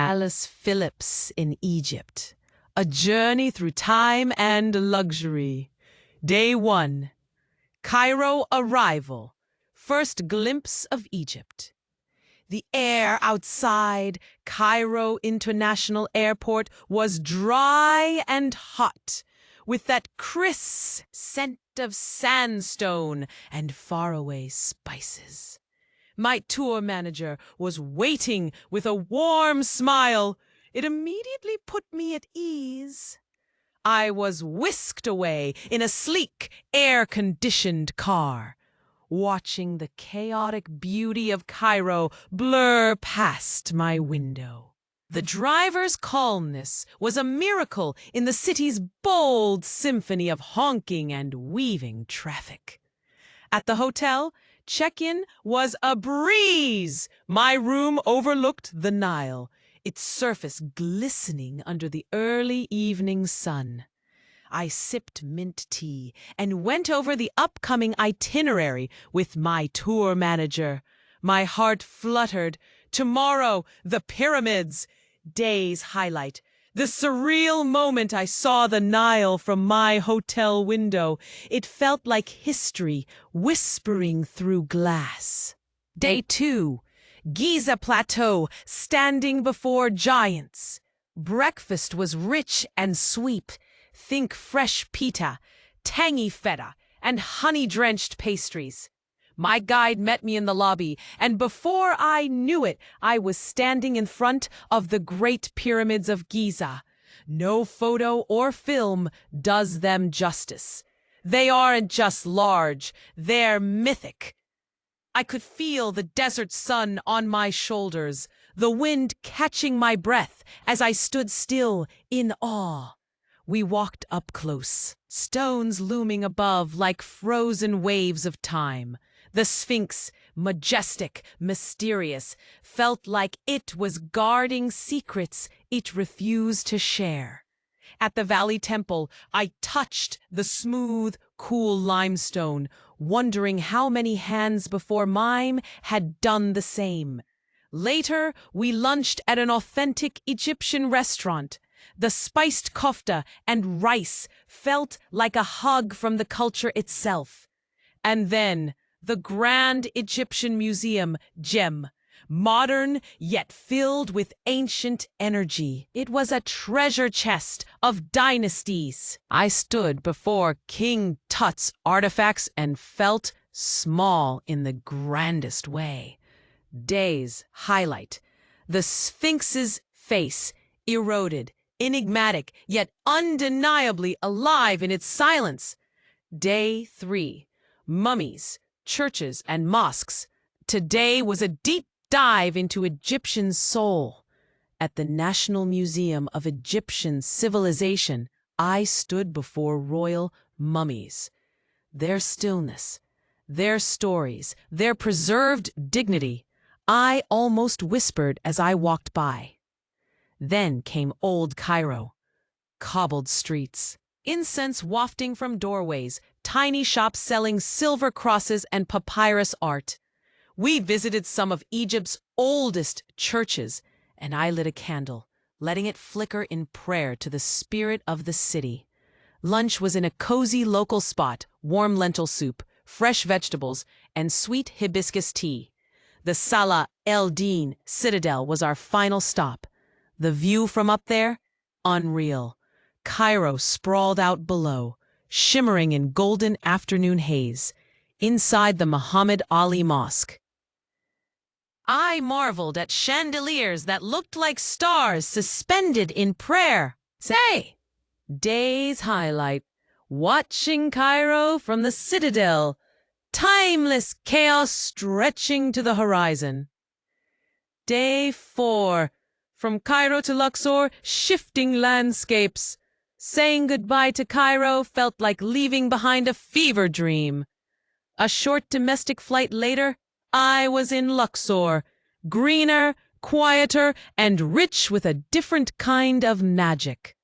Alice Phillips in Egypt. A journey through time and luxury. Day 1. Cairo arrival. First glimpse of Egypt. The air outside Cairo International Airport was dry and hot, with that crisp scent of sandstone and faraway spices. My tour manager was waiting with a warm smile. It immediately put me at ease. I was whisked away in a sleek, air-conditioned car, watching the chaotic beauty of Cairo blur past my window. The driver's calmness was a miracle in the city's bold symphony of honking and weaving traffic. At the hotel, check-in was a breeze. My room overlooked the Nile, its surface glistening under the early evening sun. I sipped mint tea and went over the upcoming itinerary with my tour manager. My heart fluttered. Tomorrow, the pyramids. Day's highlight. The surreal moment I saw the Nile from my hotel window. It felt like history whispering through glass. Day 2. Giza Plateau, standing before giants. Breakfast was rich and sweet. Think fresh pita, tangy feta, and honey-drenched pastries. My guide met me in the lobby, and before I knew it, I was standing in front of the Great Pyramids of Giza. No photo or film does them justice. They aren't just large, they're mythic. I could feel the desert sun on my shoulders, the wind catching my breath as I stood still in awe. We walked up close, stones looming above like frozen waves of time. The Sphinx, majestic, mysterious, felt like it was guarding secrets it refused to share. At the Valley Temple, I touched the smooth, cool limestone, wondering how many hands before mine had done the same. Later, we lunched at an authentic Egyptian restaurant. The spiced kofta and rice felt like a hug from the culture itself. And then, the Grand Egyptian Museum, GEM, modern yet filled with ancient energy. It was a treasure chest of dynasties. I stood before King Tut's artifacts and felt small in the grandest way. Day's highlight. The Sphinx's face, eroded, enigmatic, yet undeniably alive in its silence. Day 3. Mummies, churches, and mosques. Today was a deep dive into Egyptian soul. At the National Museum of Egyptian Civilization, I stood before royal mummies. Their stillness, their stories, their preserved dignity. I almost whispered as I walked by. Then came Old Cairo. Cobbled streets, incense wafting from doorways, tiny shops selling silver crosses and papyrus art. We visited some of Egypt's oldest churches, and I lit a candle, letting it flicker in prayer to the spirit of the city. Lunch was in a cozy local spot, warm lentil soup, fresh vegetables, and sweet hibiscus tea. The Salah el-Din Citadel was our final stop. The view from up there? Unreal. Cairo sprawled out below, shimmering in golden afternoon haze, inside the Muhammad Ali Mosque. I marveled at chandeliers that looked like stars suspended in prayer. Say! Day's highlight. Watching Cairo from the Citadel. Timeless chaos stretching to the horizon. Day 4. From Cairo to Luxor, shifting landscapes. Saying goodbye to Cairo felt like leaving behind a fever dream. A short domestic flight later, I was in Luxor, greener, quieter, and rich with a different kind of magic.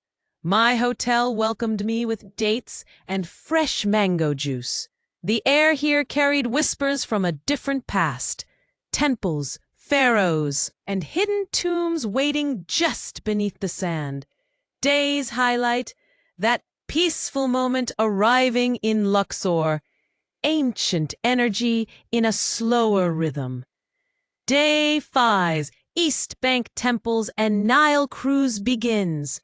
My hotel welcomed me with dates and fresh mango juice. The air here carried whispers from a different past. Temples, pharaohs, and hidden tombs waiting just beneath the sand. Day's highlight, that peaceful moment arriving in Luxor, ancient energy in a slower rhythm. Day 5's East Bank temples and Nile cruise begins.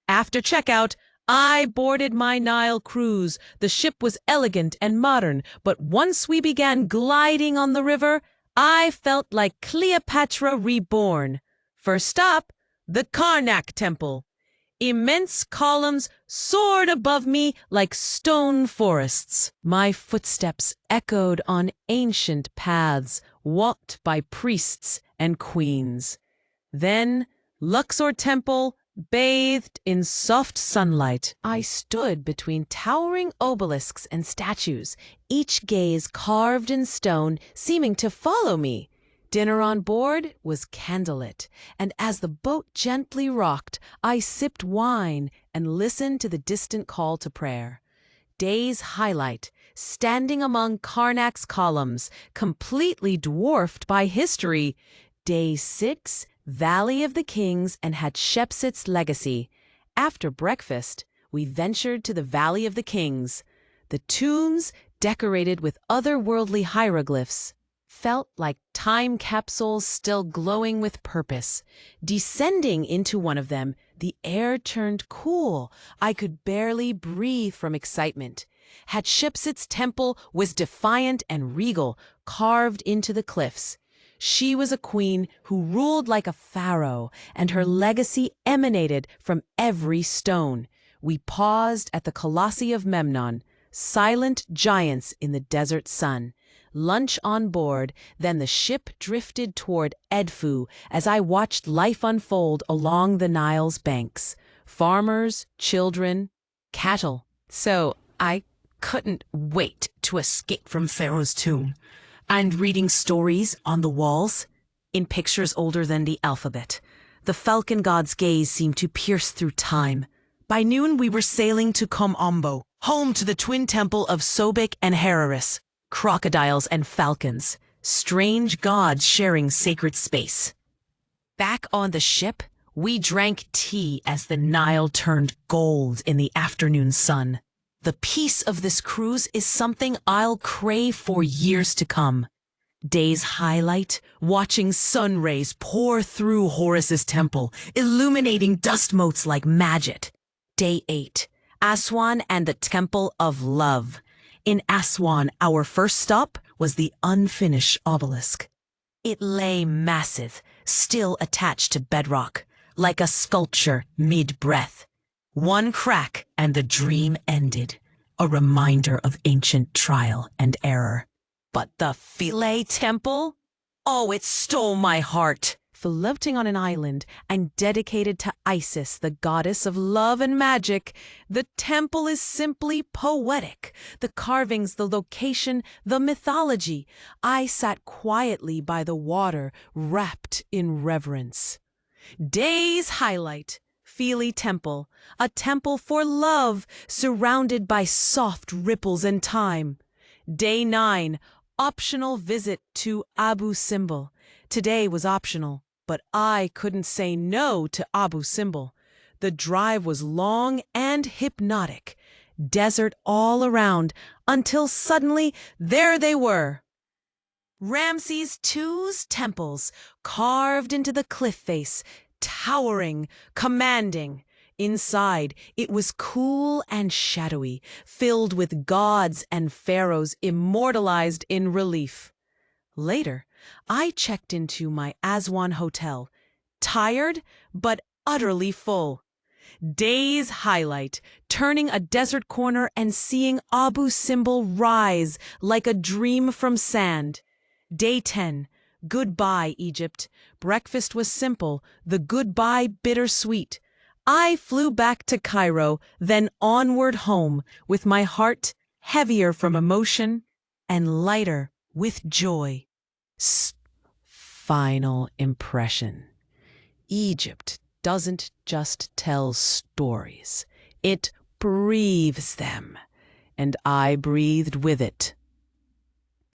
After checkout, I boarded my Nile cruise. The ship was elegant and modern, but once we began gliding on the river, I felt like Cleopatra reborn. First stop, the Karnak Temple. Immense columns soared above me like stone forests. My footsteps echoed on ancient paths walked by priests and queens. Then Luxor Temple bathed in soft sunlight. I stood between towering obelisks and statues, each gaze carved in stone, seeming to follow me. Dinner on board was candlelit, and as the boat gently rocked, I sipped wine and listened to the distant call to prayer. Day's highlight, standing among Karnak's columns, completely dwarfed by history. Day 6, Valley of the Kings and Hatshepsut's legacy. After breakfast, we ventured to the Valley of the Kings. The tombs, decorated with otherworldly hieroglyphs, felt like time capsules still glowing with purpose. Descending into one of them, the air turned cool. I could barely breathe from excitement. Hatshepsut's temple was defiant and regal, carved into the cliffs. She was a queen who ruled like a pharaoh, and her legacy emanated from every stone. We paused at the Colossi of Memnon, silent giants in the desert sun. Lunch on board, then the ship drifted toward Edfu as I watched life unfold along the Nile's banks. Farmers, children, cattle. So I couldn't wait to escape from Pharaoh's tomb. And reading stories on the walls, in pictures older than the alphabet. The falcon god's gaze seemed to pierce through time. By noon we were sailing to Kom-Ombo, home to the twin temple of Sobek and Heraris. Crocodiles and falcons, strange gods sharing sacred space. Back on the ship, we drank tea as the Nile turned gold in the afternoon sun. The peace of this cruise is something I'll crave for years to come. Day's highlight, watching sun rays pour through Horus's temple, illuminating dust motes like magic. Day 8, Aswan and the Temple of Love. In Aswan, our first stop was the unfinished obelisk. It lay massive, still attached to bedrock, like a sculpture mid-breath. One crack and the dream ended, a reminder of ancient trial and error. But the Philae Temple? Oh, it stole my heart. Floating on an island and dedicated to Isis, the goddess of love and magic, the temple is simply poetic. The carvings, the location, the mythology. I sat quietly by the water, wrapped in reverence. Day's highlight, Philae Temple, a temple for love, surrounded by soft ripples and time. Day 9, optional visit to Abu Simbel. Today was optional. But I couldn't say no to Abu Simbel. The drive was long and hypnotic, desert all around, until suddenly there they were. Ramses II's temples, carved into the cliff face, towering, commanding. Inside, it was cool and shadowy, filled with gods and pharaohs immortalized in relief. Later, I checked into my Aswan hotel, tired but utterly full. Day's highlight, turning a desert corner and seeing Abu Simbel rise like a dream from sand. Day 10, goodbye Egypt. Breakfast was simple, the goodbye bittersweet. I flew back to Cairo, then onward home, with my heart heavier from emotion and lighter with joy. Final impression. Egypt doesn't just tell stories. It breathes them. And I breathed with it.